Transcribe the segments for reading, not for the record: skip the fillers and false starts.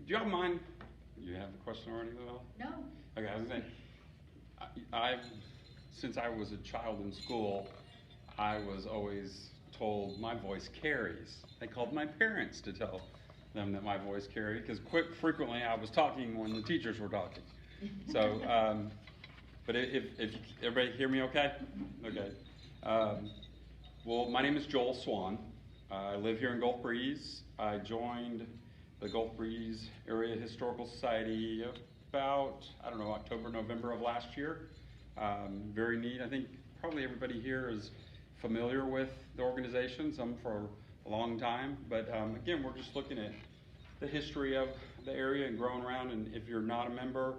y'all mind? You have a question already, Lil? No. Okay, I was saying, since I was a child in school, I was always told my voice carries. They called my parents to tell them that my voice carried, because frequently I was talking when the teachers were talking. So, but if everybody hear me okay? Okay. Well, my name is Joel Swan. I live here in Gulf Breeze. I joined the Gulf Breeze Area Historical Society about, I don't know, October, November of last year. Very neat. I think probably everybody here is familiar with the organization, some for a long time. But again, we're just looking at the history of the area and growing around. And if you're not a member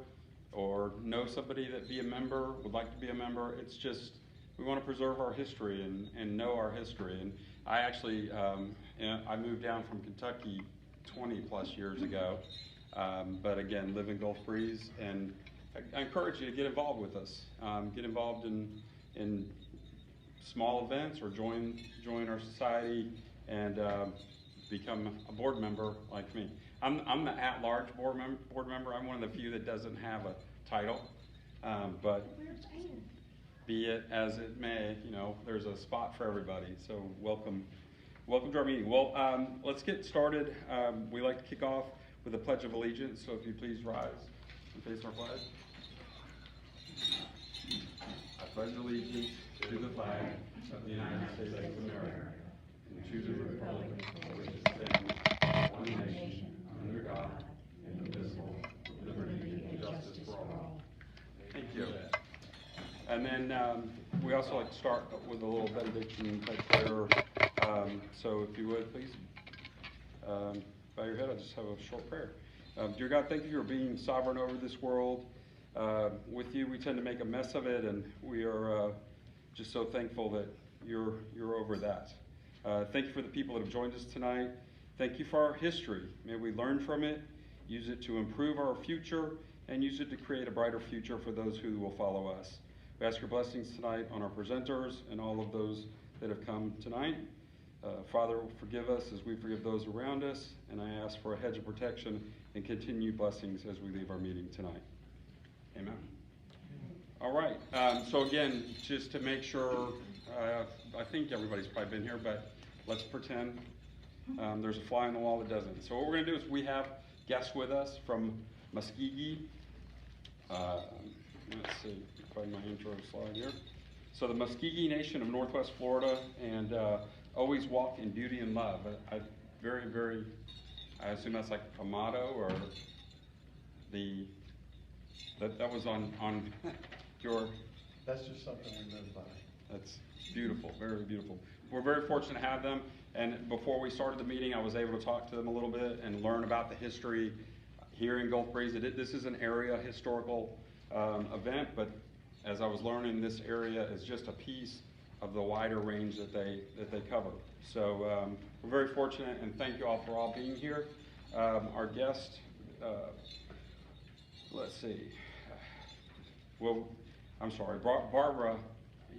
or know somebody that be a member, would like to be a member, it's just, we want to preserve our history and know our history. And I actually, I moved down from Kentucky 20 plus years ago, but again, live in Gulf Breeze, and I encourage you to get involved with us. Get involved in small events, or join our society and become a board member like me. I'm the at-large board member. I'm one of the few that doesn't have a title, but be it as it may, you know, there's a spot for everybody. So welcome to our meeting. Well, let's get started. We like to kick off with a Pledge of Allegiance. So if you please rise and face our flag. I pledge allegiance to the flag of the United States of America and to the republic for which it stands, one nation, under God, indivisible, with liberty and justice for all. Thank you. And then we also like to start with a little benediction type prayer. So if you would, please bow your head. I'll just have a short prayer. Dear God, thank you for being sovereign over this world. With you, we tend to make a mess of it, and we are just so thankful that you're over that. Thank you for the people that have joined us tonight. Thank you for our history. May we learn from it, use it to improve our future, and use it to create a brighter future for those who will follow us. We ask your blessings tonight on our presenters and all of those that have come tonight. Father, forgive us as we forgive those around us, and I ask for a hedge of protection and continued blessings as we leave our meeting tonight. Amen. All right. So again, just to make sure, I think everybody's probably been here, but let's pretend there's a fly on the wall that doesn't. So what we're going to do is we have guests with us from Muscogee. Let's see, find my intro slide here. So the Muscogee Nation of Northwest Florida, and always walk in beauty and love. I assume that's like a motto, or that was on your. That's just something we live by. That's beautiful, very beautiful. We're very fortunate to have them. And before we started the meeting, I was able to talk to them a little bit and learn about the history here in Gulf Breeze. This is an area historical event, but as I was learning, this area is just a piece of the wider range that they cover. So we're very fortunate, and thank you all for all being here. Our guest, let's see. Well, I'm sorry, Barbara,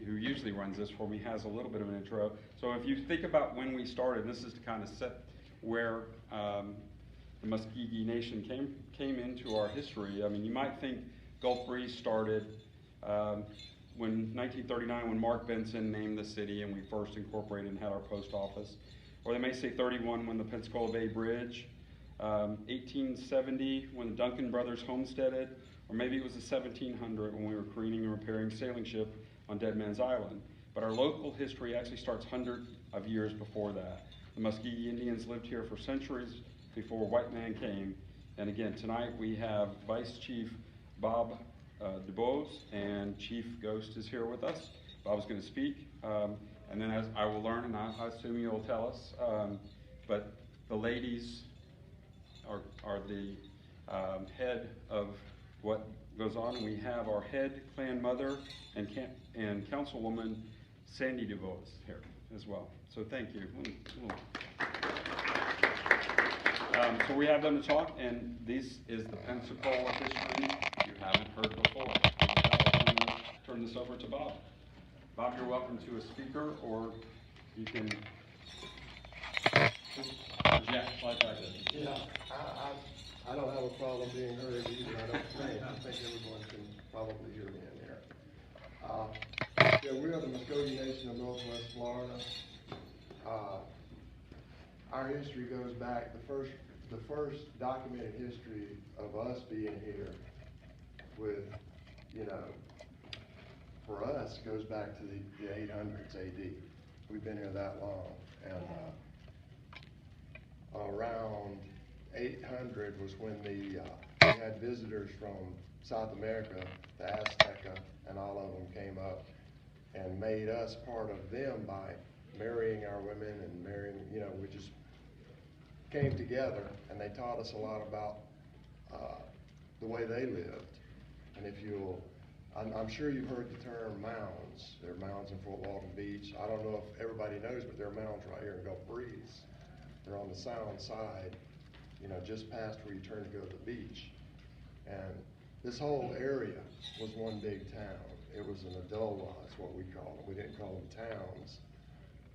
who usually runs this for me, has a little bit of an intro. So if you think about when we started, this is to kind of set where the Muscogee Nation came into our history. I mean, you might think Gulf Breeze started when 1939, when Mark Benson named the city and we first incorporated and had our post office. Or they may say 31, when the Pensacola Bay Bridge, 1870, when the Duncan brothers homesteaded, or maybe it was the 1700 when we were careening and repairing a sailing ship on Dead Man's Island. But our local history actually starts hundreds of years before that. The Muscogee Indians lived here for centuries before white man came. And again, tonight we have Vice Chief Bob DuBose, and Chief Ghost is here with us. Bob's going to speak, and then as I will learn, and I assume you'll tell us, but the ladies are the head of what goes on, and we have our head clan mother and councilwoman Sandy DuBose here as well. So thank you. So we have them to talk, and this is the Pensacola history you haven't heard before. I'll turn this over to Bob. Bob, you're welcome to a speaker, or you can just project like I did. Yeah, I don't problem being heard either, I don't think. I think everyone can probably hear me in here. Yeah, we are the Muscogee Nation of Northwest Florida. Our history goes back, the first documented history of us being here with, you know, for us, goes back to the 800s AD. We've been here that long. And around 800 was when we had visitors from South America, the Azteca, and all of them came up and made us part of them by marrying our women and marrying, you know, we just came together and they taught us a lot about the way they lived. And if you'll, I'm sure you've heard the term mounds. There are mounds in Fort Walton Beach. I don't know if everybody knows, but there are mounds right here in Gulf Breeze. They're on the sound side, you know, just past where you turn to go to the beach. And this whole area was one big town. It was an adola, that's what we call them. We didn't call them towns.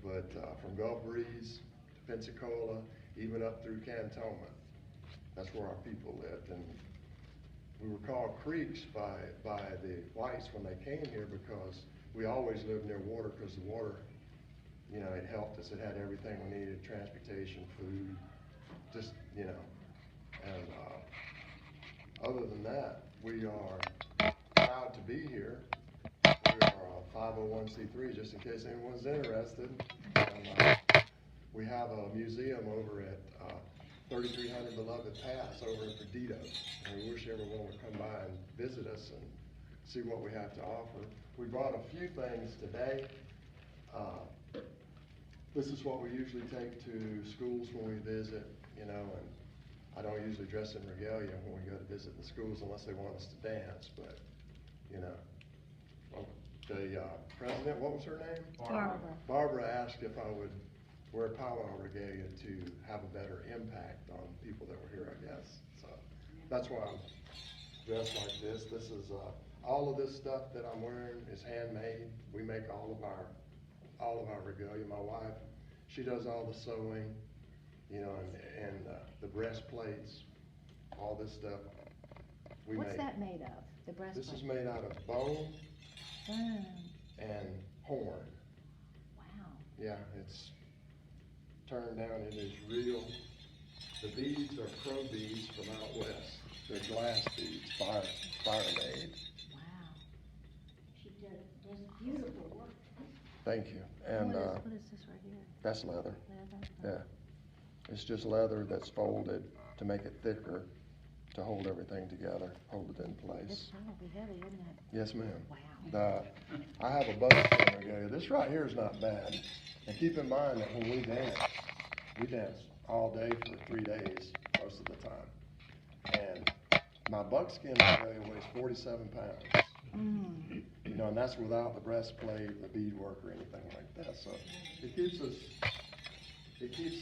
But from Gulf Breeze to Pensacola, even up through Cantonment, that's where our people lived. And we were called creeks by the whites when they came here because we always lived near water, because the water, you know, it helped us. It had everything we needed, transportation, food, just, you know. And other than that, we are proud to be here. We are a 501c3, just in case anyone's interested. And, we have a museum over at 3300 Beloved Pass over in Perdido. And we wish everyone would come by and visit us and see what we have to offer. We brought a few things today. This is what we usually take to schools when we visit, you know, and I don't usually dress in regalia when we go to visit the schools unless they want us to dance, but, you know. Well, the president, what was her name? Barbara. Barbara asked if I would wear powwow regalia to have a better impact on people that were here, I guess. So that's why I'm dressed like this. This is, all of this stuff that I'm wearing is handmade. We make all of our regalia. My wife, she does all the sewing, you know, and the breastplates, all this stuff we What's make. that made of, the breastplate? This is made out of bone and horn. Wow. Yeah, it's turned down. It is real. The beads are crow beads from out west. They're glass beads, fire made. Wow. She does beautiful work. Thank you. And What is this right here? that's leather. Leather? Yeah. It's just leather that's folded to make it thicker, to hold everything together, hold it in This place. will be heavy, isn't it? Yes, ma'am. Wow. I have a buckskin regalia. This right here is not bad. And keep in mind that when we dance all day for 3 days most of the time. And my buckskin regalia weighs 47 pounds. Mm. You know, and that's without the breastplate, the beadwork, or anything like that. So it keeps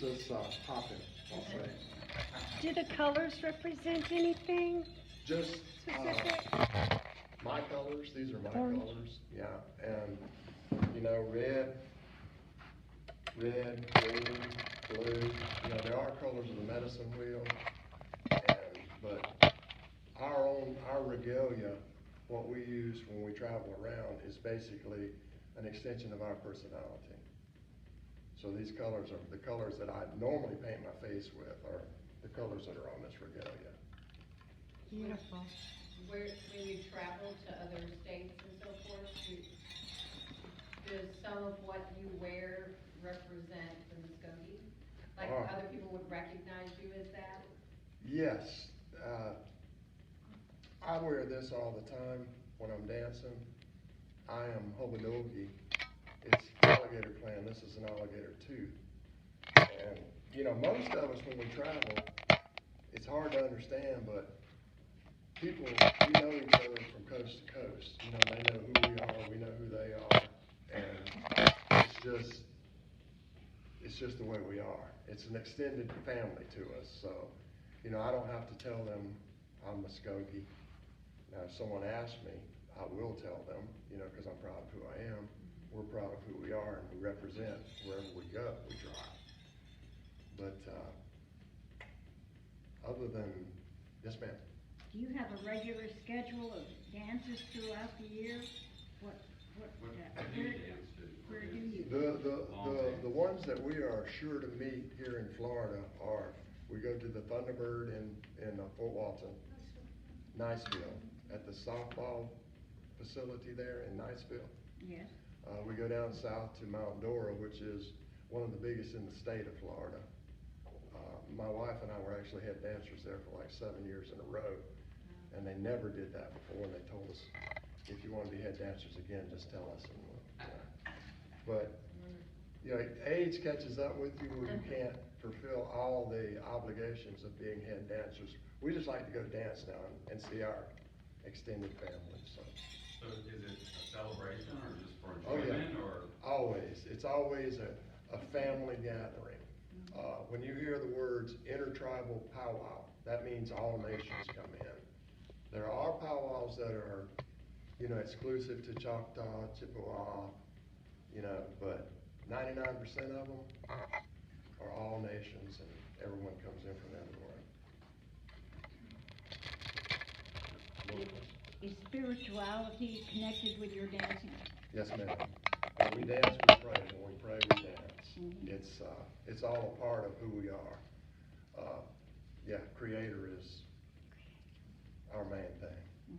us popping, I'll say. Do the colors represent anything Just specific? my colors. These are my Orange. colors. Yeah, and you know, red, green, blue. You know, there are colors of the medicine wheel, but our regalia, what we use when we travel around, is basically an extension of our personality. So these colors are the colors that I normally paint my face with, are the colors that are on this regalia. Beautiful. When you travel to other states and so forth, does some of what you wear represent the Muscogee? Like other people would recognize you as that? Yes. I wear this all the time when I'm dancing. I am Hobodogi. It's alligator clan. This is an alligator tooth. And, you know, most of us when we travel, it's hard to understand, but people, we know each other from coast to coast. You know, they know who we are, we know who they are. And it's just the way we are. It's an extended family to us. So, you know, I don't have to tell them I'm Muscogee. Now, if someone asks me, I will tell them, you know, because I'm proud of who I am. We're proud of who we are, and we represent wherever we go, we drive. But other than Yes, ma'am. Do you have a regular schedule of dances throughout the year? What Where, do you dance to? where do you? The ones that we are sure to meet here in Florida are, we go to the Thunderbird in Fort Walton, Niceville, at the softball facility there in Niceville. Yes. We go down south to Mount Dora, which is one of the biggest in the state of Florida. My wife and I were actually head dancers there for like 7 years in a row, and they never did that before, and they told us, if you want to be head dancers again, just tell us. And but, you know, age catches up with you where you can't fulfill all the obligations of being head dancers. We just like to go dance now and see our extended family, so. So is it a celebration or just for Oh, yeah. enjoyment or? Always. It's always a family gathering. When you hear the words intertribal powwow, that means all nations come in. There are powwows that are, you know, exclusive to Choctaw, Chippewa, you know, but 99% of them are all nations, and everyone comes in from everywhere. Is spirituality connected with your dancing? Yes, ma'am. When we dance, we pray. When we pray, we dance. It's all a part of who we are. Yeah, Creator is our main thing.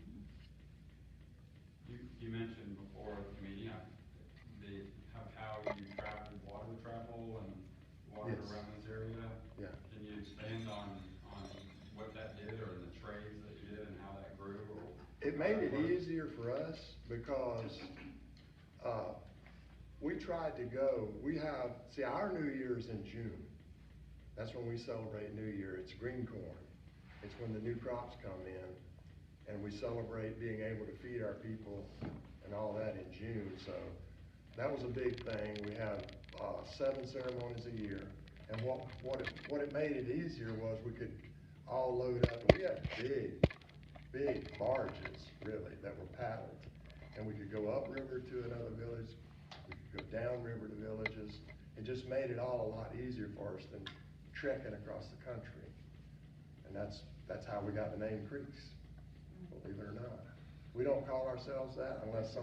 You mentioned before the meeting, how you traveled, water travel and water Yes. around this area. Yeah. Can you expand on what that did or the trades that you did and how that grew? Or It made it easier for us because we tried to go, see, our New Year's in June. That's when we celebrate New Year. It's green corn. It's when the new crops come in, and we celebrate being able to feed our people and all that in June. So that was a big thing. We have 7 ceremonies a year, and what it made it easier was we could all load up. And we had big barges, really, that were paddled, and we could go upriver to another village. We could go downriver to villages. It just made it all a lot easier for us than trekking across the country. And that's how we got the name Creeks, believe it or not. We don't call ourselves that unless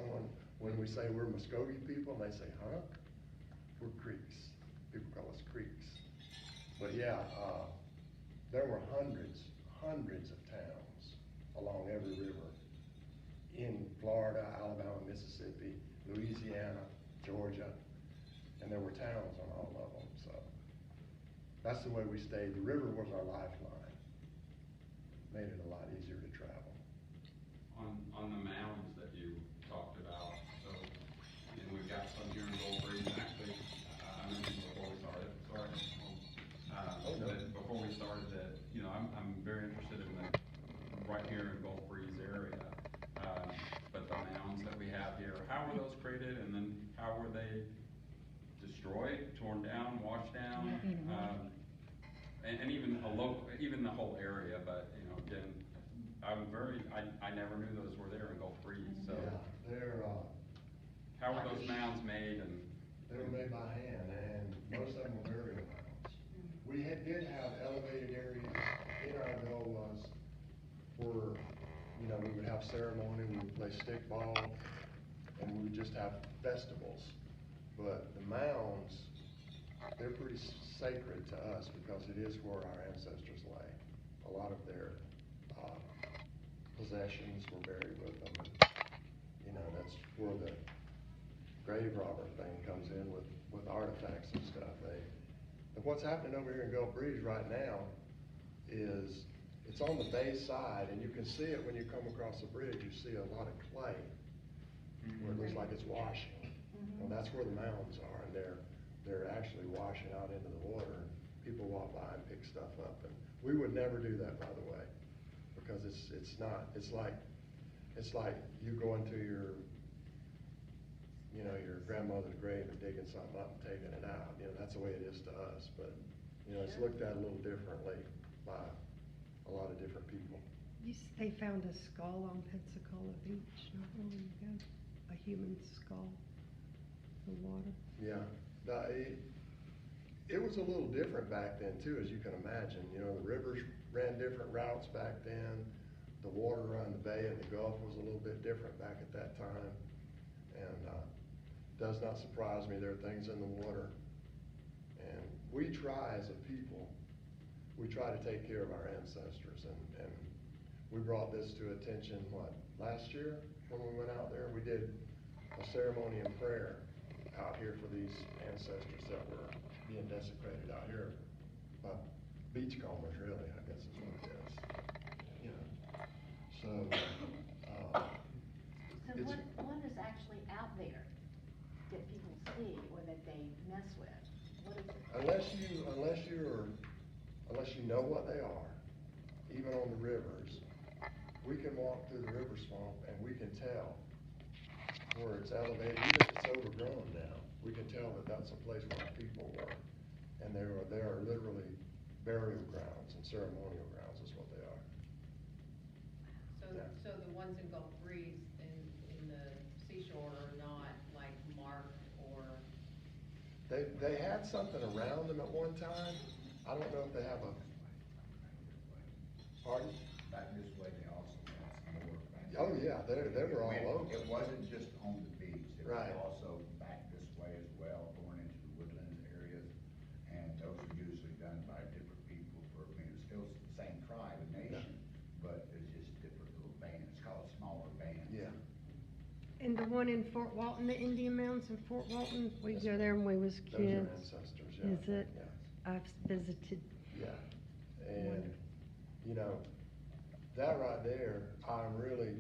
when we say we're Muscogee people, and they say, huh? We're Creeks. People call us Creeks. But yeah, there were hundreds of towns along every river in Florida, Alabama, Mississippi, Louisiana, Georgia, and there were towns on all of them. So that's the way we stayed. The river was our lifeline. Made it a lot easier to travel. on the mounds that you talked about, so, and we've got some here in Gold Breeze, actually, I mentioned before we started, sorry. No. But before we started that, you know, I'm very interested in the, right here in Gold Breeze area. But the mounds that we have here, how were those created, and then how were they destroyed, torn down, washed down? And even even the whole area, but, you know, again, I never knew those were there in Gulf Breeze, so. Yeah, How were those mounds made, and? they were made by hand, and most of them were burial mounds. We did have elevated areas in our golas where, you know, we would have ceremony, we would play stickball, and we would just have festivals. But the mounds, they're pretty sacred to us because it is where our ancestors lay. A lot of their possessions were buried with them. And, you know, that's where the grave robber thing comes in with artifacts and stuff. But what's happening over here in Gulf Breeze right now is it's on the bay side, and you can see it when you come across the bridge. You see a lot of clay where it looks like it's washing. Well, that's where the mounds are, and they're actually washing out into the water. People walk by and pick stuff up, and we would never do that, by the way, because it's like you going to your grandmother's grave and digging something up and taking it out. You know, that's the way it is to us, but, you know, it's looked at a little differently by a lot of different people. They found a skull on Pensacola Beach not long ago, a human skull, the water. Yeah, it was a little different back then too, as you can imagine. You know, the rivers ran different routes back then. The water around the bay and the Gulf was a little bit different back at that time. And does not surprise me, there are things in the water. And we try as a people, we try to take care of our ancestors. And we brought this to attention, last year when we went out there? We did a ceremony and prayer out here for these ancestors that were being desecrated out here. Beachcombers, really, I guess is what it is. You know, so it's, what is actually out there that people see or that they mess with? What is it? unless you know what they are, even on the rivers, we can walk through the river swamp and we can tell where it's elevated, even if it's overgrown now. We can tell that that's a place where our people were. And they are literally burial grounds and ceremonial grounds is what they are. Yeah. So the ones in Gulf Breeze in the seashore are not like marked or? They had something around them at one time. I don't know if they have a, pardon? Back this way, they also had some more. Oh, yeah, they were all over. It wasn't just on the beach, it was Right. also back this way as well, going into the woodlands areas. And those are usually done by different people for, I mean, it's still the same tribe and nation, but it's just different little bands, it's called smaller bands. Yeah. And the one in Fort Walton, the Indian Mounds in Fort Walton, we That's go there when we was Those are kids. ancestors, yeah. Is it? Yeah. I've visited. Yeah, and, you know, that right there, I'm really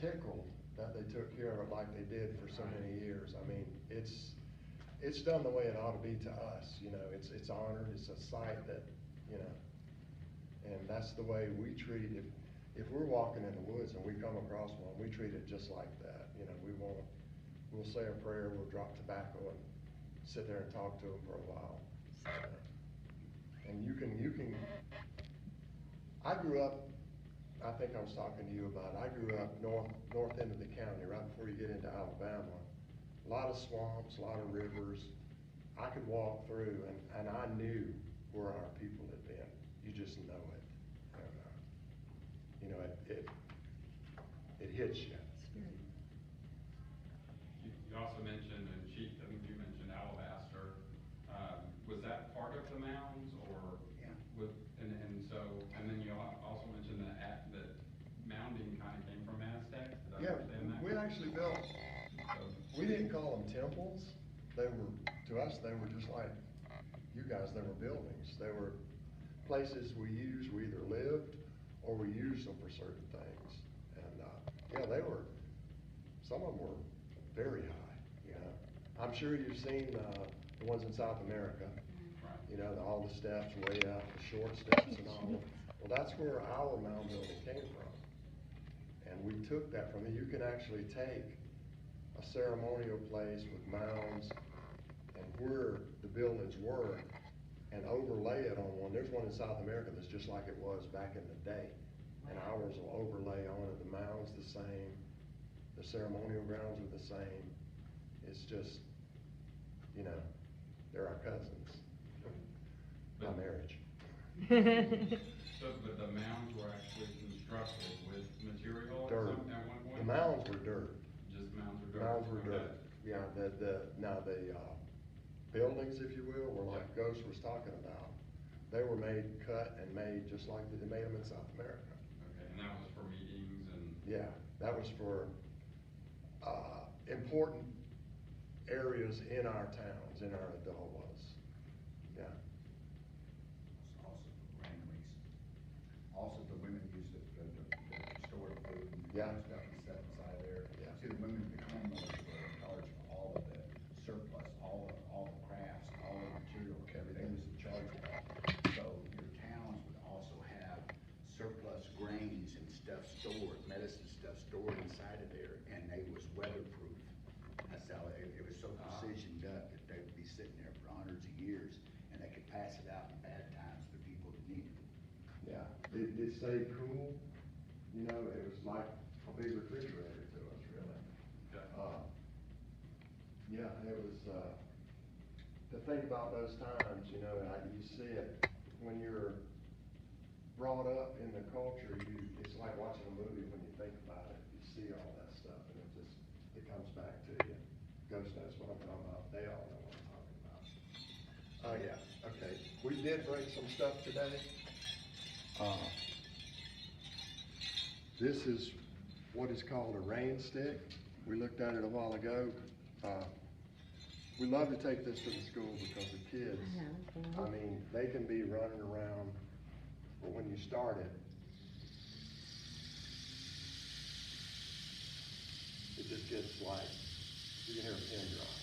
tickled that they took care of it like they did for so many years. I mean, it's done the way it ought to be to us, you know, it's honored, it's a site that, you know, and that's the way we treat it. If we're walking in the woods and we come across one, we treat it just like that, you know, we'll say a prayer, we'll drop tobacco and sit there and talk to them for a while. And you can, I grew up, I think I was talking to you about it, I grew up north end of the county, right before you get into Alabama. A lot of swamps, a lot of rivers. I could walk through and I knew where our people had been. You just know it. And, you know, it hits you. You also mentioned, and Chief, I think you mentioned alabaster. Was that part of the mounds or? Yeah. And then you also mentioned that mounding kind of came from Aztec, did I Yeah, understand that? we actually built, we didn't call them temples. They were, to us, they were just like you guys, they were buildings. They were places we used, we either lived or we used them for certain things. And, yeah, some of them were very high, you know. I'm sure you've seen, the ones in South America. Right. You know, all the steps way out, the short steps and all. Well, that's where our mound building came from. And we took that from it. You can actually take a ceremonial place with mounds and where the buildings were and overlay it on one. There's one in South America that's just like it was back in the day. And ours will overlay on it. The mound's the same. The ceremonial grounds are the same. It's just, you know, they're our cousins by marriage. But the mounds were actually constructed with material Dirt. at one point? The mounds were dirt. Just mounds were dirt? Mounds were Okay. dirt. Yeah, now the buildings, if you will, were like Ghost was talking about. They were cut and made just like they made them in South America. Okay, and that was for meetings and? Yeah, that was for, important areas in our towns, in our adults. Yeah. It's also for granaries. Also, the women use it to store the food and Yeah. stuff and stuff inside there. Yeah. See, the women become those were in charge of all of the surplus, all the crafts, all the material, everything was in charge of that. So your towns would also have surplus grains and stuff stored, medicine stuff stored inside of there, and they was weatherproof. That's how it was so precision done that they would be sitting there for hundreds of years, and they could pass it out in bad times to people that needed it. Yeah, it stayed cool, you know, it was like a big refrigerator to us, really. Okay. Yeah, it was, to think about those times, you know, you see it when you're brought up in the culture, it's like watching a movie when you think about it. You see all that stuff and it comes back to you. Ghost knows what I'm talking about. They all know what I'm talking about. Oh yeah, okay. We did bring some stuff today. This is what is called a rain stick. We looked at it a while ago. We love to take this to the school because the kids, I mean, they can be running around, but when you start it, it just gets like, you can hear a pin drop.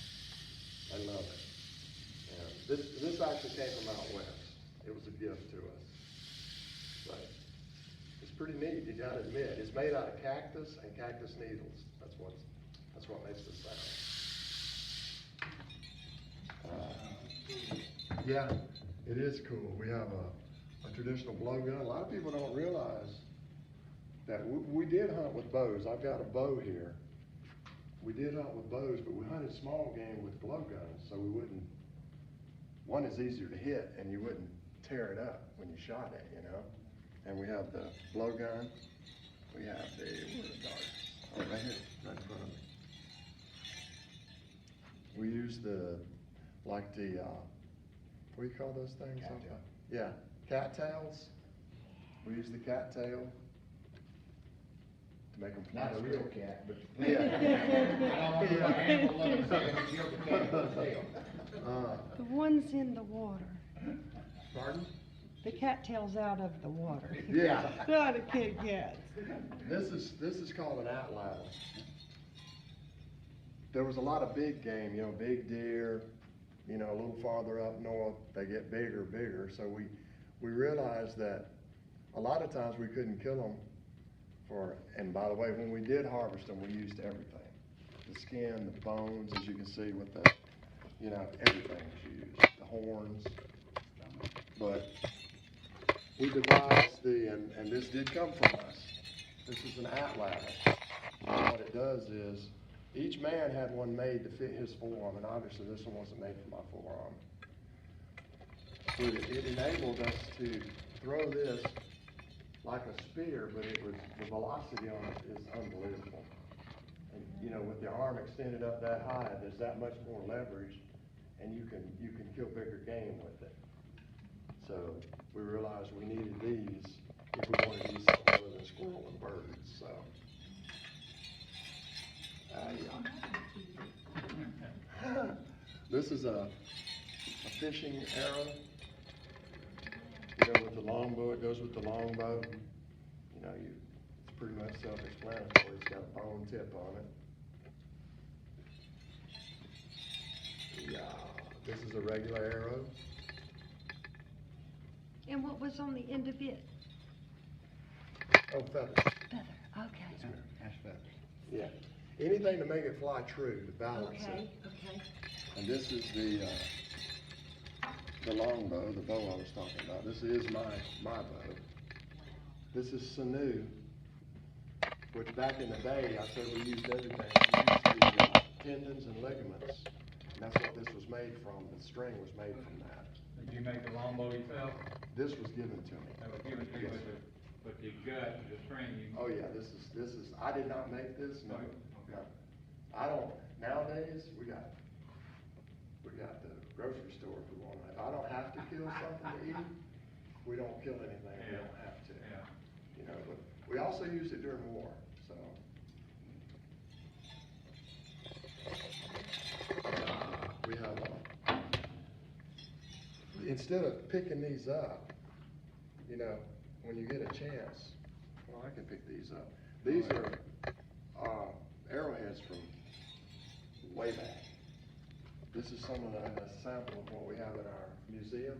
I love it. And this actually came from out west. It was a gift to us. But it's pretty neat, you gotta admit. It's made out of cactus and cactus needles. That's what makes the sound. Yeah, it is cool. We have a traditional blowgun. A lot of people don't realize that we did hunt with bows. I've got a bow here. We did hunt with bows, but we hunted small game with blowguns, so we wouldn't, one is easier to hit and you wouldn't tear it up when you shot it, you know? And we have the blowgun. We have the, where are the darts? Oh, right here, right in front of me. We use the, like the, what do you call those things? Cattail. Yeah, cattails. We use the cattail to make them fly. Not a real cat, but. The ones in the water. Pardon? The cattails out of the water. Yeah. Not a kid cats. This is called an atlatl. There was a lot of big game, you know, big deer, you know, a little farther up north, they get bigger, so we realized that a lot of times we couldn't kill them and by the way, when we did harvest them, we used everything. The skin, the bones, as you can see with the, you know, everything was used, the horns. But we devised and this did come from us. This is an atlatl. And what it does is, each man had one made to fit his forearm, and obviously this one wasn't made for my forearm. So it enabled us to throw this like a spear, but the velocity on it is unbelievable. And you know, with the arm extended up that high, there's that much more leverage, and you can kill bigger game with it. So we realized we needed these if we wanted to use something other than squirrel and birds. So. Yeah. This is a fishing arrow. You know, with the longbow, it goes with the longbow. You know, it's pretty much self-explanatory. It's got a bone tip on it. Yeah, this is a regular arrow. And what was on the end of it? Oh, feathers. Feather, okay. Ash feathers. Yeah. Anything to make it fly true, to balance it. Okay. And this is the longbow, the bow I was talking about. This is my bow. This is sinew, which back in the day, I said we used everything. We used the tendons and ligaments. And that's what this was made from. The string was made from that. Did you make the longbow yourself? This was given to me. That was given to you Yes. with the gut, the string? Oh yeah, this is, I did not make this, no. Okay. No. I don't, nowadays, we got the grocery store if we want to. If I don't have to kill something to eat, we don't kill anything, we don't have to. Yeah. You know, but we also used it during war, so. We have, instead of picking these up, you know, when you get a chance, well, I can pick these up. These are arrowheads from way back. This is some of a sample of what we have in our museum.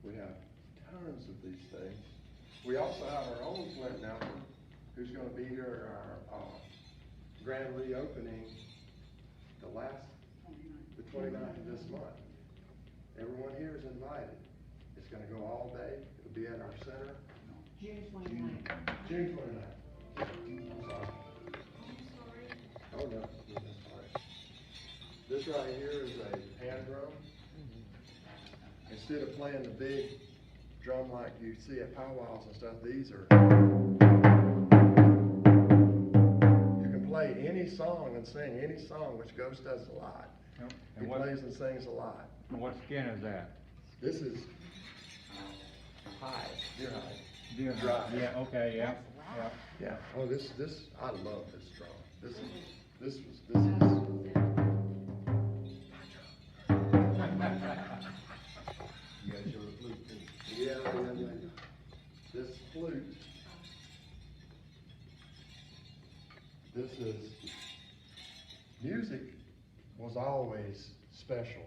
We have tons of these things. We also have our own flint knapper, who's going to be here at our grand reopening the 29th of this month. Everyone here is invited. It's going to go all day. It'll be at our center. June 29th. June 29th. I'm sorry. Oh, no, that's all right. This right here is a hand drum. instead of playing the big drum like you see at powwows and stuff, these are, you can play any song and sing any song, which Ghost does a lot. Yep. He And what, plays and sings a lot. and what skin is that? This is hide, deer hide. Deer Dry. hide. Yeah, okay, yeah, yeah. Yeah, oh, this, I love this drum. This is. You gotta show the flute too. Yeah. This flute, this is, music was always special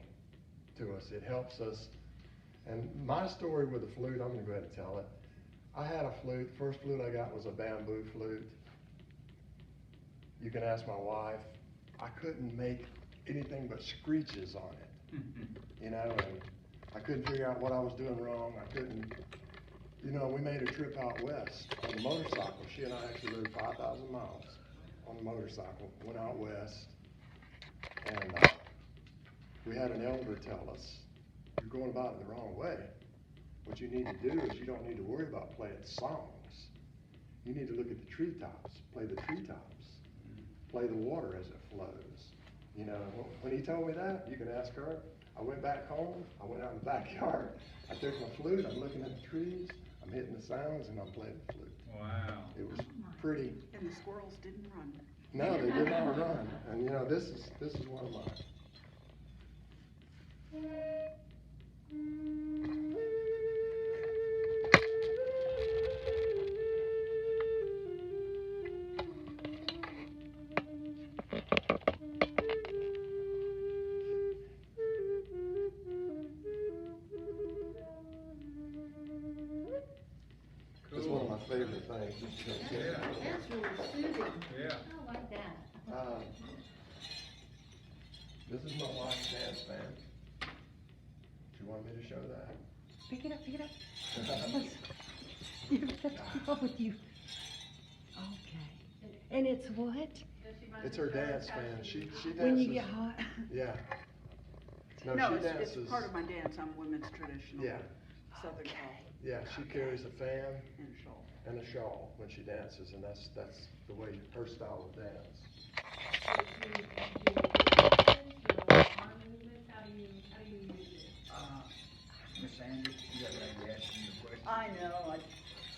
to us. It helps us. And my story with the flute, I'm gonna go ahead and tell it. I had a flute, the first flute I got was a bamboo flute. You can ask my wife, I couldn't make anything but screeches on it. You know, and I couldn't figure out what I was doing wrong. I couldn't, you know, we made a trip out west on the motorcycle. She and I actually rode 5,000 miles on the motorcycle, went out west, and we had an elder tell us, you're going about it the wrong way. What you need to do is you don't need to worry about playing songs. You need to look at the treetops, play the treetops, play the water as it flows. You know, when he told me that, you can ask her. I went back home, I went out in the backyard, I took my flute, I'm looking at the trees, I'm hitting the sounds, and I'm playing the flute. Wow. It was pretty. And the squirrels didn't run. No, they did not run. And you know, this is one of mine. It's one of my favorite things. That's really soothing. Yeah. I like that. This is my wife's dance band. Do you want me to show that? Pick it up, pick it up. You've got to keep up with you. Okay. And it's what? Does she mind It's to her show us dance how band. She dances. When you get hot. Yeah. No, No, she it's dances. part of my dance. I'm women's traditional. Yeah, Southern call yeah. She carries a fan and shawl. and a shawl when she dances, and that's the way her style of dance. Do you do arm movements? How do you use it? Miss Sanders, you got ready to ask me a question? I know,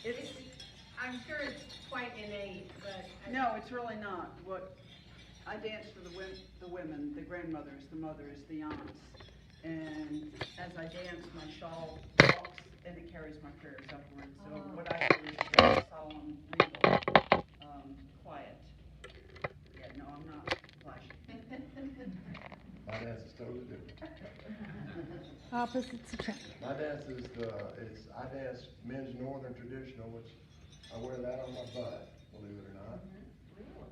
it's, I'm sure it's quite innate, but. no, it's really not. What, I dance for the women, the grandmothers, the mothers, the aunts. And as I dance, my shawl walks and it carries my prayers upwards. So what I do is very solemn, regal, quiet. Yeah, no, I'm not flashy. My dance is totally different. Opposites attract. My dance is I dance men's northern traditional, which I wear that on my butt, believe it or not.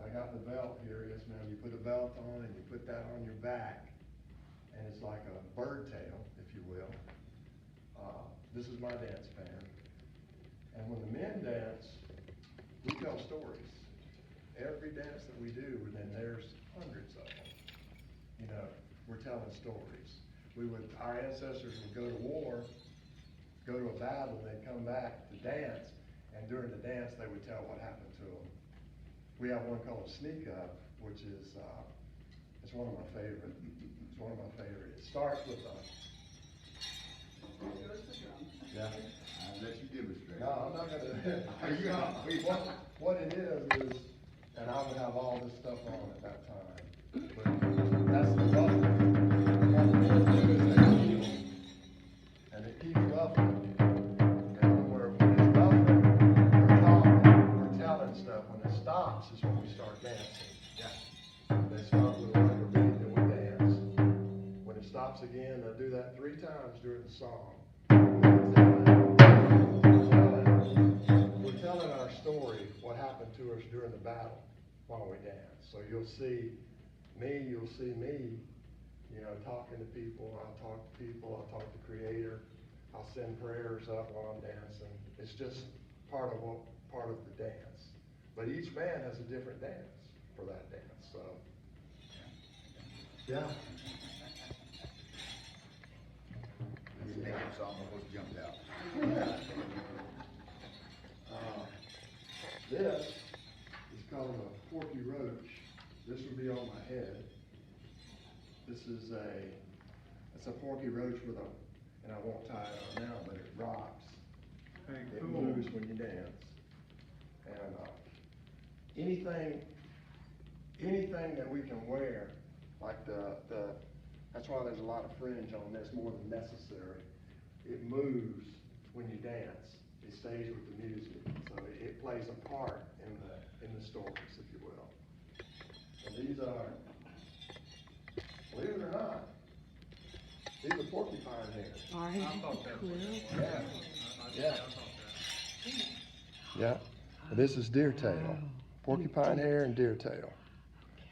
I got the belt here, yes ma'am. You put a belt on and you put that on your back, and it's like a bird tail, if you will. This is my dance band. And when the men dance, we tell stories. Every dance that we do, and then there's hundreds of them. You know, we're telling stories. Our ancestors would go to war, go to a battle, and they'd come back to dance, and during the dance, they would tell what happened to them. We have one called Sneak Up, which is, it's one of my favorite. It's one of my favorite. It starts with yeah. I'll let you demonstrate. No, I'm not gonna. What it is, and I would have all this stuff on at that time. But that's the ruffle. What the men do is they kneel, and it keeps ruffling. And when it's ruffling, we're talking, we're telling stuff. When it stops is when we start dancing. Yeah. They start with a little beat, then we dance. When it stops again, they'll do that 3 times during the song. We're telling our story, what happened to us during the battle while we dance. So you'll see me, you know, talking to people. I'll talk to people, I'll talk to Creator. I'll send prayers up while I'm dancing. It's just part of the dance. But each man has a different dance for that dance, so. Yeah. was thinking something, almost jumped out. This is called a porky roach. This would be on my head. This is it's a porky roach with and I won't tie it on now, but it rocks. It moves when you dance. And anything that we can wear, like that's why there's a lot of fringe on this, more than necessary. It moves when you dance. It stays with the music, so it plays a part in the stories, if you will. And these are, believe it or not, these are porcupine hairs. Are you? Yeah. Yeah. This is deer tail. Porcupine hair and deer tail.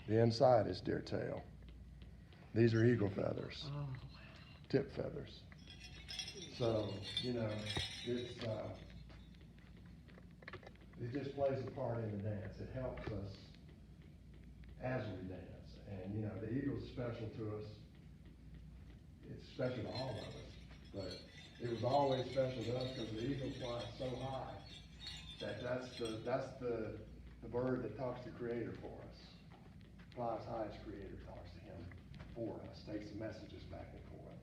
The inside is deer tail. These are eagle feathers. Tip feathers. So, you know, it just plays a part in the dance. It helps us as we dance. And, you know, the eagle's special to us. It's special to all of us. But it was always special to us because the eagle flies so high that's the bird that talks to Creator for us. Flies high as Creator talks to him for us, takes the messages back and forth.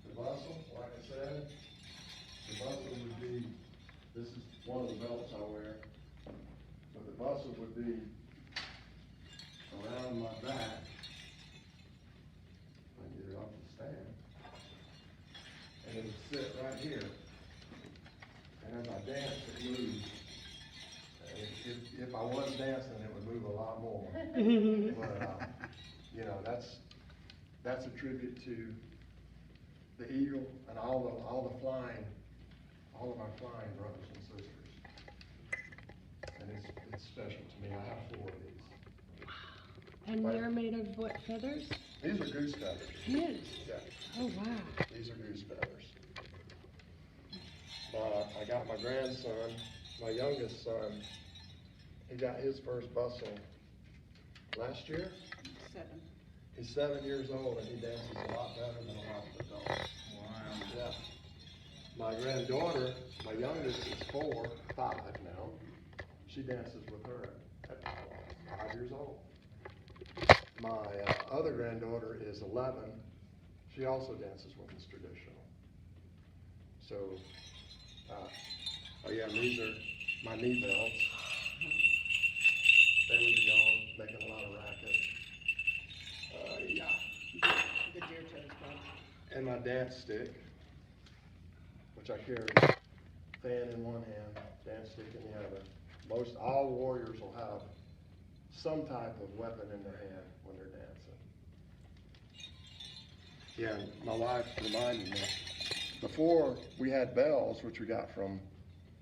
The bustle, like I said, the bustle would be, this is one of the belts I wear, but the bustle would be around my back. I can get it off the stand. And it would sit right here. And as I dance, it moves. If I was dancing, it would move a lot more. But, you know, that's a tribute to the eagle and all of our flying brothers and sisters. And it's special to me. I have 4 of these. And they're made of what feathers? These are goose feathers. Yes. Yeah. Oh, wow. These are goose feathers. I got my grandson, my youngest son, he got his first bustle last year. 7. He's 7 years old and he dances a lot better than a lot of adults. Wow. Yeah. My granddaughter, my youngest is 5 now. She dances with her at 5 years old. My other granddaughter is 11. She also dances with us traditional. So, oh yeah, these are my knee belts. They would be on, making a lot of racket. Yeah. The deer toes, Bob. And my dance stick, which I carry, fan in one hand, dance stick in the other. All warriors will have some type of weapon in their hand when they're dancing. Yeah, and my wife reminded me, before we had bells, which we got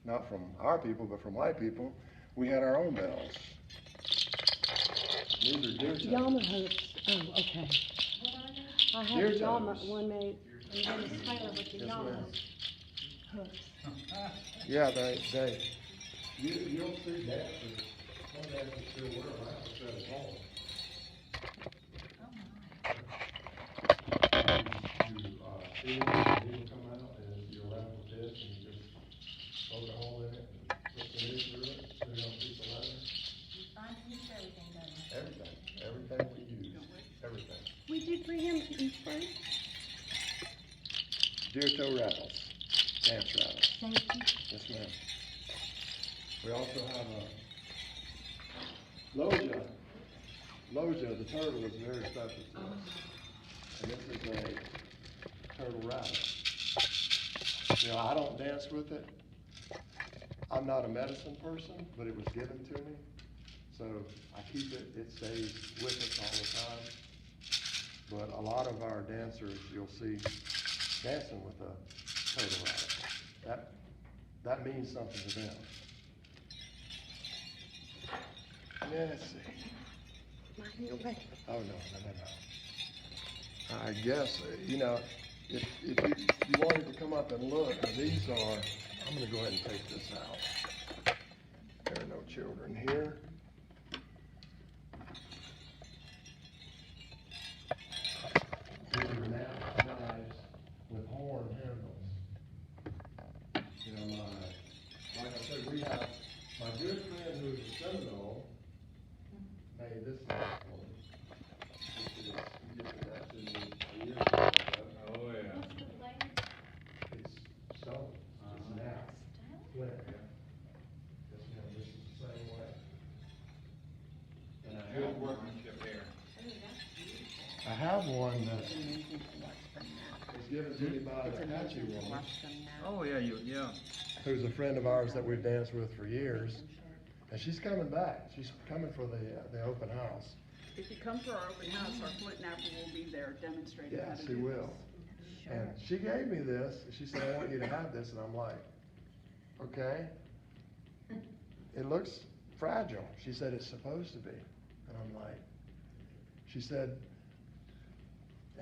not from our people, but from white people, we had our own bells. These are deer toes. Yama hooks. Oh, okay. I have Deer a Yama, toes. one made, and then it's Taylor with the Yes, Yama ma'am. hooks. Yeah, you'll see dancers, some dancers still wear them out at home. You see when the needle come out and you're left with this and you just poke a hole in it and put the needle through it, put it on a piece of leather. Everything we use, everything. Would you bring him to eat first? Deer toe rattles, dance rattles. Thank you. Yes, ma'am. We also have a Loja. Loja, the turtle, is very special to us. And this is a turtle rattle. You know, I don't dance with it. I'm not a medicine person, but it was given to me. So I keep it, it stays with us all the time. But a lot of our dancers, you'll see dancing with a turtle rattle. That means something to them. Let's see. Oh, no. I guess, you know, if you wanted to come up and look, these are, I'm going to go ahead and take this out. There are no children here. we have, my good friend who is a Seminole made this stuff for me. This is, you gifted that to me a year ago. Oh, yeah. What's the flavor? It's stone, it's now, flint. Yes, ma'am, this is the same way. And I Good have one, workmanship there. I have one that It's amazing to watch them now. was given to me by It's the Apache amazing to woman, watch them now. Oh, yeah, yeah. who's a friend of ours that we've danced with for years. And she's coming back. She's coming for the open house. If you come for our open house, our flint napper will be there demonstrating how Yeah, to she do will. this. And she gave me this, and she said, I want you to have this, and I'm like, okay. It looks fragile. She said, it's supposed to be. And I'm like, she said,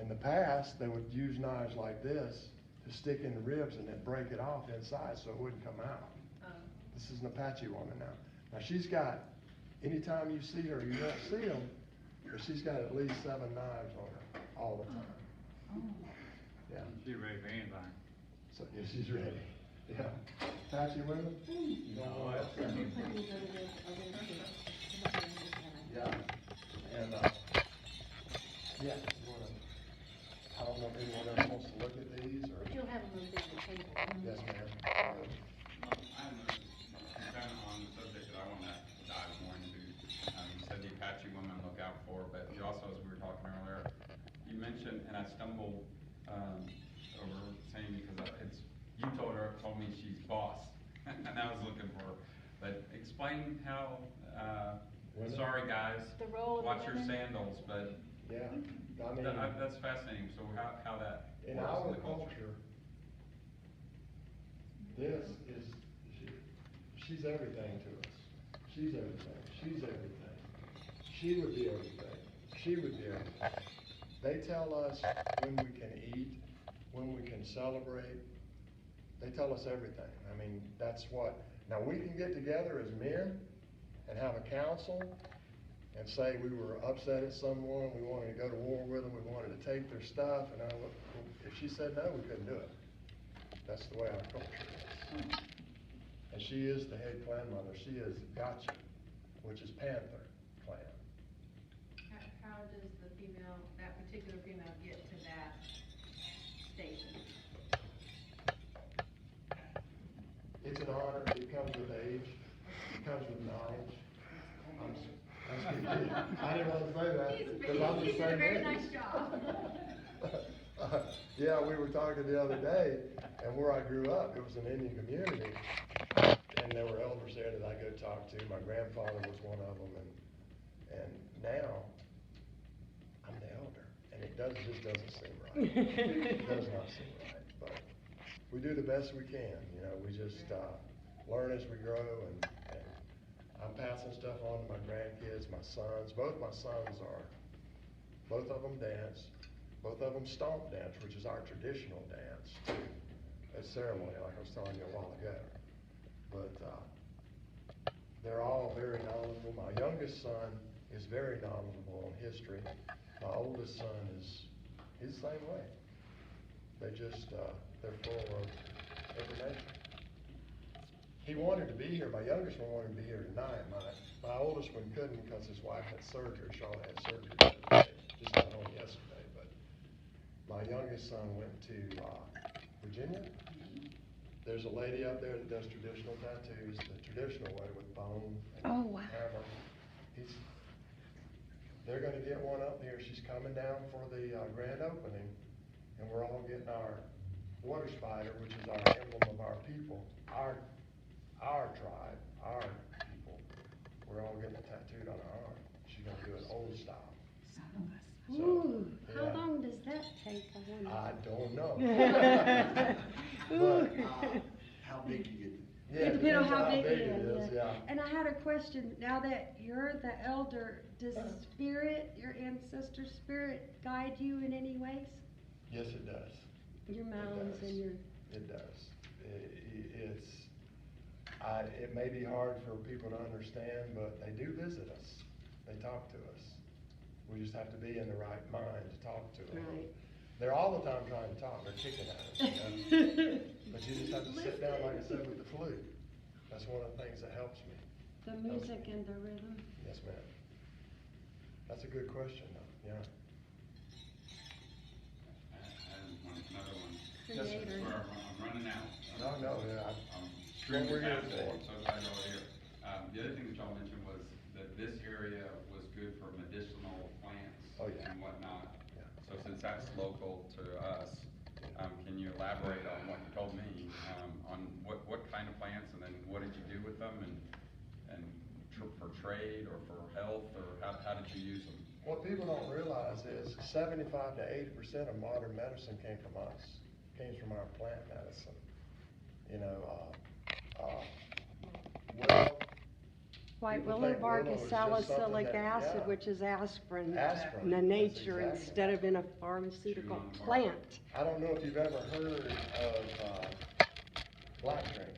in the past, they would use knives like this to stick in the ribs and then break it off inside so it wouldn't come out. This is an Apache woman now. Now she's got, anytime you see her, you won't see them, but she's got at least 7 knives on her all the time. Yeah, She's ready for anything. so, yeah, she's ready. Yeah. Apache women? Oh, that's Yeah. And, yeah, you wanna, I don't know if anyone else wants to look at these, or, But you'll have them moved in the table. yes, ma'am. I'm kind of on the subject that I want to dive more into. You said the Apache woman look out for, but you also, as we were talking earlier, you mentioned, and I stumbled over saying because it's, you told me she's boss, and I was looking for her. But explain how, Women? sorry guys, The role of watch the your women? sandals, but Yeah, I mean, that's fascinating. So how that in works our in the culture. culture, this is, she's everything to us. She's everything, she's everything. She would be everything, she would be everything. They tell us when we can eat, when we can celebrate. They tell us everything. I mean, that's what, now we can get together as men and have a council and say we were upset at someone, we wanted to go to war with them, we wanted to take their stuff, and if she said no, we couldn't do it. That's the way our culture is. And she is the head clan mother. She is Gotcha, which is Panther clan. How does the female, that particular female get to that station? It's an honor. It comes with age. It comes with knowledge. I didn't want to say that because I'm the He's same did a very age. nice job. Yeah, we were talking the other day, and where I grew up, it was an Indian community, and there were elders there that I go talk to. My grandfather was one of them, and now I'm the elder, and it just doesn't seem right. It does not seem right, but we do the best we can. You know, we just learn as we grow, and I'm passing stuff on to my grandkids, my sons. Both of them dance. Both of them stomp dance, which is our traditional dance too. A ceremony, like I was telling you a while ago. But they're all very knowledgeable. My youngest son is very knowledgeable on history. My oldest son he's the same way. They just, they're full of information. He wanted to be here. My youngest one wanted to be here tonight. My oldest one couldn't because his wife had surgery. Charlotte had surgery the other day. Just got home yesterday. But my youngest son went to Virginia. There's a lady up there that does traditional tattoos, the traditional way with bone and hammer. They're gonna get one up here. She's coming down for the grand opening, and we're all getting our water spider, which is our emblem of our people, our tribe, our people. We're all getting it tattooed on our arm. She's gonna do it old style. So, Ooh, how yeah. long does that take? I don't know. Ooh. How big you get? Yeah, It depends on how big it it is, yeah. And I had a question, now that you're the elder, does spirit, your ancestor spirit, guide you in any ways? Yes, it does. Your mounds does. and your, It does. It may be hard for people to understand, but they do visit us. They talk to us. We just have to be in the right mind to talk to them. Right. They're all the time trying to talk. They're kicking at us, you know? But you just have to sit down, like I said, with the flute. That's one of the things that helps me. The music and the rhythm. Yes, ma'am. That's a good question, though, yeah. And another one. Yes, sir. Creator. I'm running out. No, yeah, I'm What extremely we're here fast today. forward, so glad y'all are here. The other thing that y'all mentioned was that this area was good for medicinal plants Oh, yeah. and whatnot. Yeah. So since that's local to us, can you elaborate on what you told me, on what kind of plants, and then what did you do with them, and for trade or for health, or how did you use them? What people don't realize is 75 to 80% of modern medicine came from us, came from our plant medicine. You know, well, White people willow think bark willow is is just something salicylic that- acid, yeah. which is aspirin. Aspirin, In the that's nature, exactly instead of in a Chewing pharmaceutical on the bark. plant. I don't know if you've ever heard of black drink.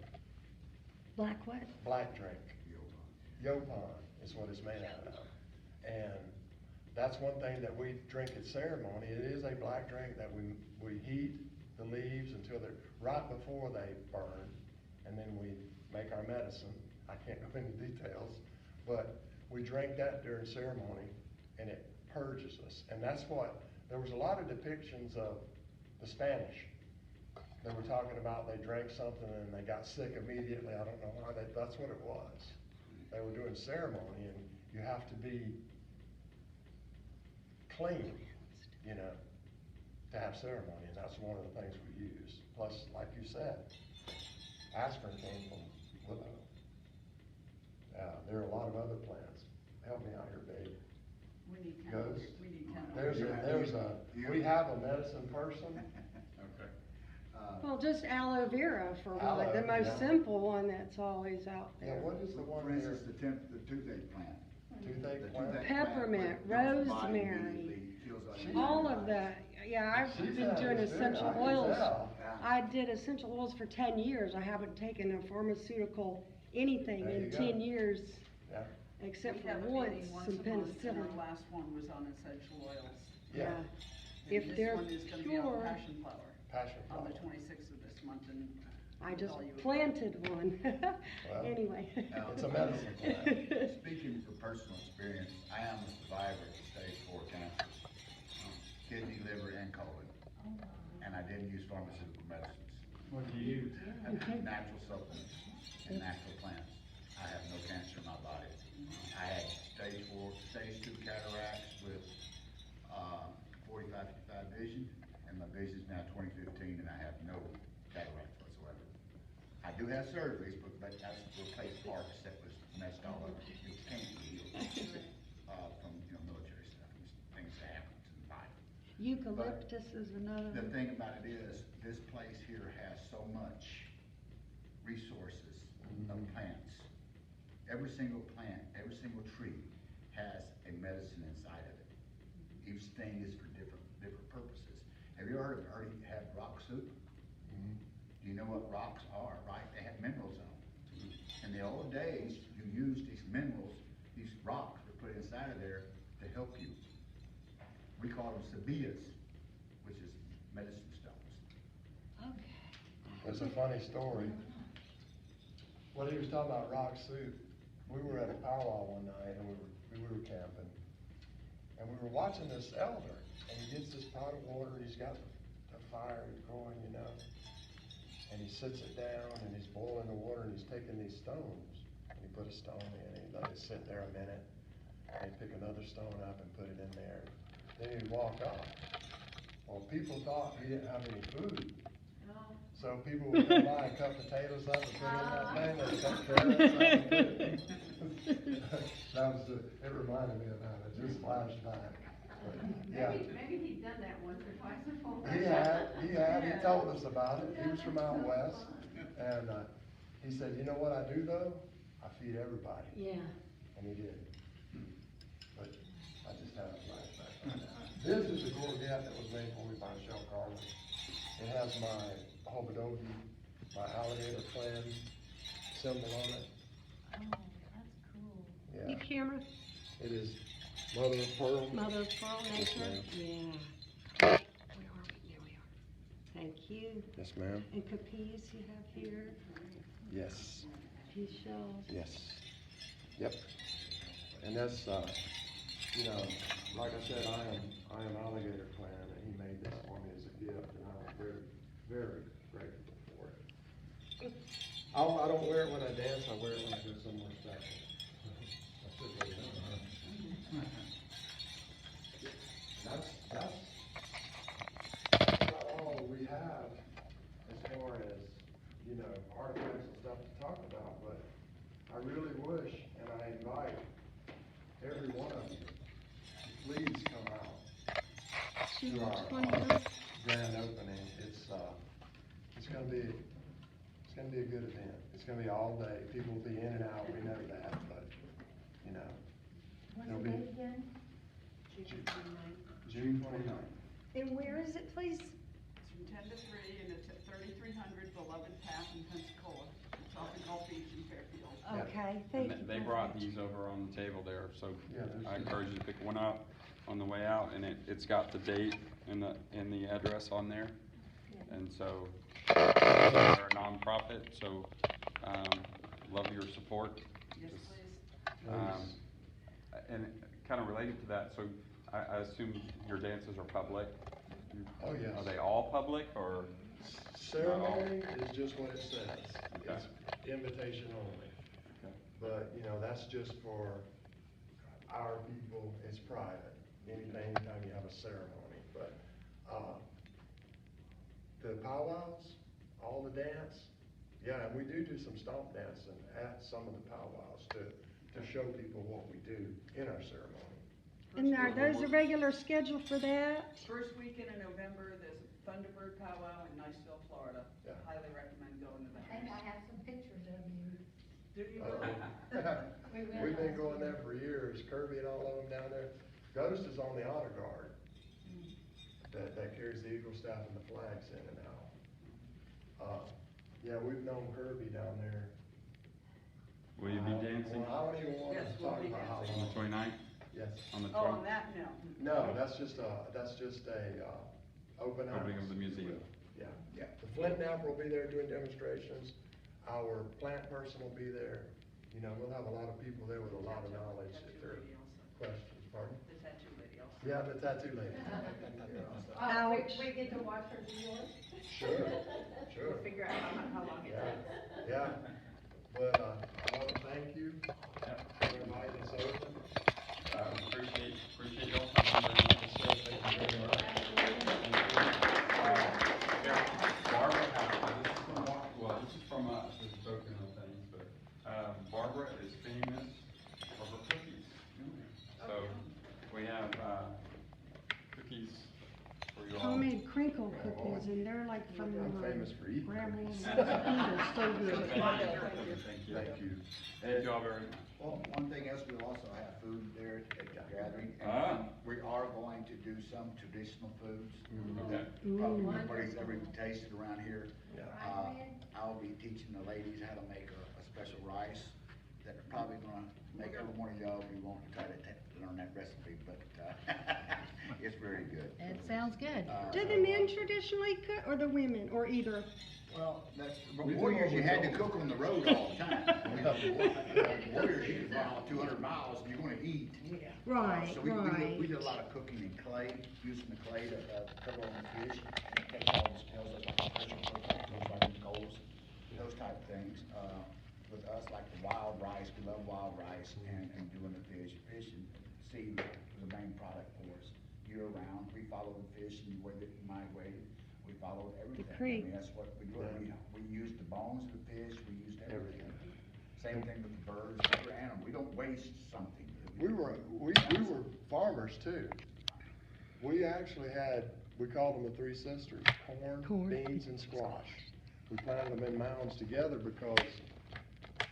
Black what? Black drink. Yopon is what it's made out of. And that's one thing that we drink at ceremony. It is a black drink that we heat the leaves until they're right before they burn, and then we make our medicine. I can't go into details, but we drink that during ceremony, and it purges us. And that's what, there was a lot of depictions of the Spanish. They were talking about they drank something and they got sick immediately. I don't know why, that's what it was. They were doing ceremony, and you have to be clean, you know, to have ceremony, and that's one of the things we use. Plus, like you said, aspirin came from willow. There are a lot of other plants. Help me out here, babe. We need Goes. candles, we need candles. We have a medicine person. Okay. Well, just aloe vera for one, Aloe, the most yeah. simple one that's always out Yeah, there. what is the one For here? instance, the toothache plant. Toothache The plant? toothache Peppermint, plant, what kills the body rosemary, immediately, kills all of that. Yeah, I've She's been had doing experience, essential I can oils. tell. I did essential oils for 10 years. I haven't taken a pharmaceutical anything There in you go. 10 years, Yeah, except We for have a once, meeting once some a month, and penicillin. our last one was on essential oils. yeah, If And they're this one is gonna be on pure, passion flower, passion on the flower. 26th of this month, and I just tell you about it. planted one. Well, Anyway. It's a medicine plant. Speaking from personal experience, I am a survivor of stage 4 cancer, kidney, liver, and colon, and I didn't use pharmaceutical medicines. What do you use? Natural supplements and natural plants. I have no cancer in my body. I had stage 2 cataracts with 45/55 vision, and my vision is now 20/15, and I have no cataracts whatsoever. I do have surgeries, but that's replaced parts that was messed all up. It can't be healed from military stuff and things that happen in life. Eucalyptus is another The one. thing about it is, this place here has so much resources of plants. Every single plant, every single tree has a medicine inside of it. Each thing is for different purposes. Have you ever heard of rock soup? Mhm. Do you know what rocks are, right? They have minerals in them. In the old days, you used these minerals, these rocks were put inside of there to help you. We call them sabias, which is medicine stones. It's a funny story. What he was talking about rock soup, we were at a powwow one night, and we were camping, and we were watching this elder, and he gets this pot of water, he's got the fire going, and he sits it down, and he's boiling the water, and he's taking these stones, and he put a stone in, and he let it sit there a minute, and he'd pick another stone up and put it in there, then he'd walk off. Well, people thought he didn't have any food. So people would come by and cut potatoes up and put it in that thing, and cut carrots up and put it in. That was it reminded me of that, it just flashed back. But, yeah. Maybe he's done that once or twice before. He told us about it, he was from out west, and, he said, you know what I do though? I feed everybody, Yeah. and he did. But I just had a flashback on that. This is the Corvette that was made for me by Shell Carter. It has my Hobodogi, my alligator clan symbol on it. Oh, that's cool. Yeah, You camera, it is mother of pearl. mother of pearl Yes, nature? ma'am. Yeah. Where are we? There we are. Thank you. Yes, ma'am. And capis you have here. Yes. He shells. Yes. Yep. And that's, you know, like I said, I am Alligator Clan, and he made this for me as a gift, and I'm very, very grateful for it. I don't wear it when I dance, I wear it when I go somewhere special. That's not all we have as far as, you know, artifacts and stuff to talk about, but I really wish, and I invite every one of you, to please come out to our grand opening. It's gonna be a good event. It's gonna be all day. People will be in and out, we know that, but, you know. What's it'll the be date again? June 29th. And where is it, please? It's from 10 to 3, and it's at 3300 Beloved Path in Pensacola. It's off the Gulf Beach in Fairfield. Yeah. Okay, And thank you. they very brought much. these over on the table there, so Yeah, there's I some. encourage you to pick one up on the way out, and it's got the date and the address on there. And so, they're a nonprofit, so, love your support. Yes, Just, please. And kind of related to that, so I assume your dances are public? Oh, yes. Are they all public, or? Ceremony is just what it says. Okay. It's invitation only. Okay. But, you know, that's just for our people, it's private, anytime you have a ceremony, but, the powwows, all the dance, yeah, and we do some stomp dancing at some of the powwows to show people what we do in our ceremony. And are those a regular schedule for that? First weekend in November, there's a Thunderbird Powwow in Niceville, Florida. Yeah. Highly recommend going to I think I that. have some pictures of you. Do you? We've been going there for years, Kirby and all of them down there. Ghost is on the honor guard that carries the Eagle staff and the flags in and out. Yeah, we've known Kirby down there. Will you be dancing Well, I don't even want Yes, to we'll talk be about how dancing. on the long. 29th? Yes. On the Oh, 12th? on that, no. No, that's just a open house. Opening of the museum. Yeah, yeah. The Flint Napper will be there doing demonstrations. Our plant person will be there. You know, we'll have a lot of people there with a lot of knowledge if Tattoo there are lady also. questions. Pardon? The tattoo lady also. Yeah, the tattoo lady. Ouch. We get to watch her do yours? Sure, sure. We'll figure out how long it Yeah, takes. yeah. But, I want to thank you for inviting us over. Appreciate y'all coming very much. Thank you very much. Barbara, this is from, this is from us, this is broken of things, but, Barbara is famous for her cookies. So, we have, cookies for you all. Homemade crinkle cookies, and they're like from I'm famous for eating grandma's. cookies. They're so good. Thank you. Thank you. Thank you all very much. Well, one thing else, we'll also have food there at the gathering. Ah. And we are going to do some traditional foods. Okay. Probably Ooh. nobody's ever tasted around here. Yeah. I'll be teaching the ladies how to make a special rice that are probably gonna make every one of y'all be wanting to try to learn that recipe, but, it's very good. It sounds good. Do the men traditionally cook, or the women, or either? Well, that's, We do warriors, what you we had to don't. cook on the road all the time. Warriors, you could run 200 miles, and you're gonna eat. Right, So we right. did a lot of cooking in clay, using the clay to cover on the fish. Take all the scales, like pressure cook, those like coals, those type of things. With us, like the wild rice, we love wild rice and doing the fish. Fish and seafood is the main product for us year round. We follow the fish and where they migrate. We follow everything. creek. I mean, that's what we do. We use the bones of the fish, we used everything. Same thing with the birds, every animal. We don't waste something. We were farmers too. We actually we called them the Three Sisters, corn, beans, and squash. We planted them in mounds together because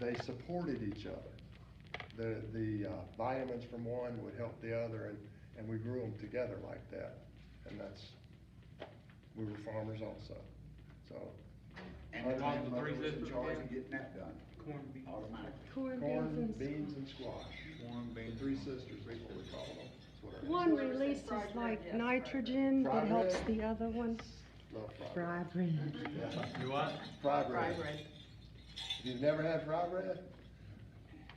they supported each other. The vitamins from one would help the other, and we grew them together like that. And we were farmers also, so. And the grandmother was in charge of getting that done. Automatically. Corn, Beans, and squash. The Three Sisters, that's what we call them. That's what our- One releases like nitrogen that helps the other one. Love fried Fry bread. bread. Yeah. You what? Fried Fried bread. bread. If you've never had fry bread,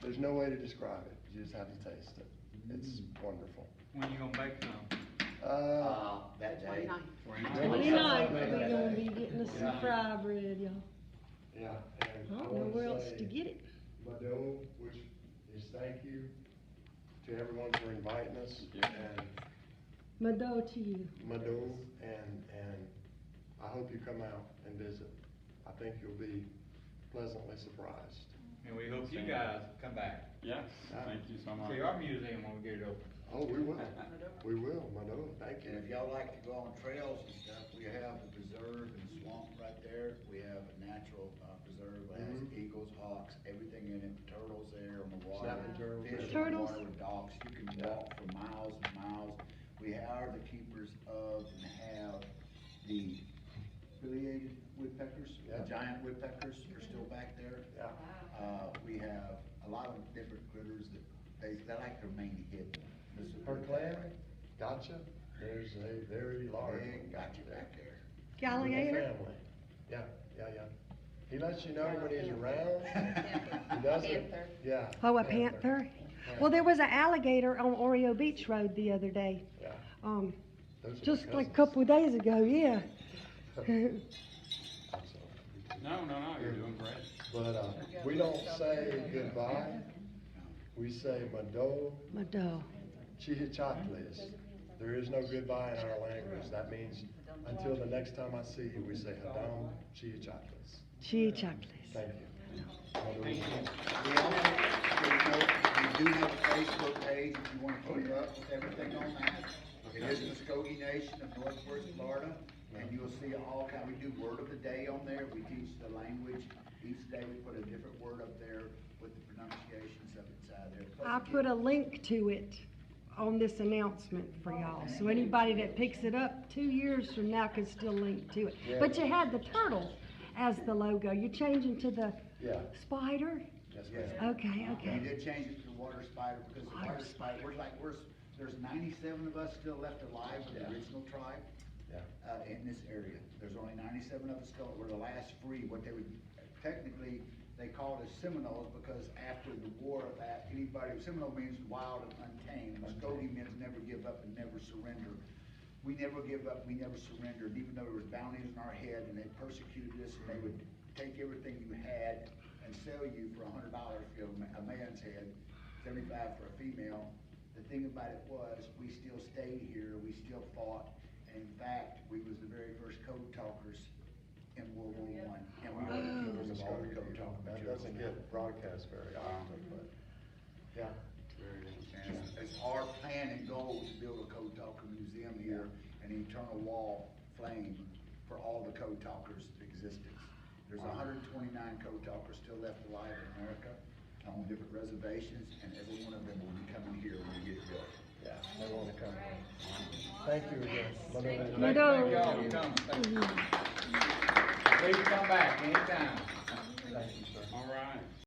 there's no way to describe it. You just have to taste it. It's wonderful. When you gonna bake some? That day. 29th, we're gonna be getting us some fry bread, y'all. Yeah. I don't know where else to get it. Mado, which is thank you to everyone for inviting us, and Mado to you. Mado, and I hope you come out and visit. I think you'll be pleasantly surprised. And we hope you guys come back. Yes, thank you so much. See our museum when we get it open. Oh, we will. We will, Mado, thank And you. if y'all like to go on trails and stuff, we have the preserve and swamp right there. We have a natural preserve that has eagles, hawks, everything in it, turtles there on the water. Snapping turtles. Fish in the Turtles. water with docks. You can walk for miles and miles. We are the keepers of and have the affiliated woodpeckers, the Yeah. giant woodpeckers are still back there. Yeah. We have a lot of different critters that they like to remain hidden. This is Her what clan, they- gotcha, there's a very large They one got you back there. With a Alligator? family. Yeah. He lets you know when he's around. He doesn't. Panther. Yeah. Oh, a panther? Well, there was an alligator on Oreo Beach Road the other day. Yeah. Um, Those are just my like a cousins. couple of days ago, yeah. I'm sorry. No, you're doing great. But, we don't say goodbye, we say Mado Mado. Chihichatlis. There is no goodbye in our language. That means until the next time I see you, we say Hadam Chihichatlis. Chichatlis. Thank you. We also, we do have a Facebook page if you wanna keep up with everything on that. It is Muscogee Nation of Northwest Florida, and you'll see all kind, we do word of the day on there, we teach the language. Each day we put a different word up there with the pronunciations of inside there. Plus I it put a gives- link to it on this announcement for y'all, so anybody that picks it up 2 years from now can still link to it. But you had the turtle as the logo. You're changing to the Yeah. spider? Yes, Yes. ma'am. Okay, We okay. did change it to the water spider because the Water water spider, there's 97 of us still left alive of the Yeah. original tribe. Yeah. In this area. There's only 97 of us still, we're the last free, what they would, technically, they called us Seminoles because after the war of that, Seminole means wild and untamed. Muscogee means never give up and never surrender. We never give up, we never surrendered, even though there was bounties in our head and they persecuted us and they would take everything you had and sell you for $100 for a man's head, 75 for a female. The thing about it was, we still stayed here, we still fought. In fact, we was the very first code talkers in World War I, and we are the keepers of all the code talking That materials. doesn't get broadcast very often, but, yeah. And it's our plan and goal to build a code talker museum here, an eternal wall flame for all the code talkers that existed. There's 129 code talkers still left alive in America on different reservations, and every one of them will be coming here when we get built. Yeah, they want to come. Thank you again. Mado. Mado. Thank y'all for coming. Thank you. Please come back anytime. Thank you, sir. All right.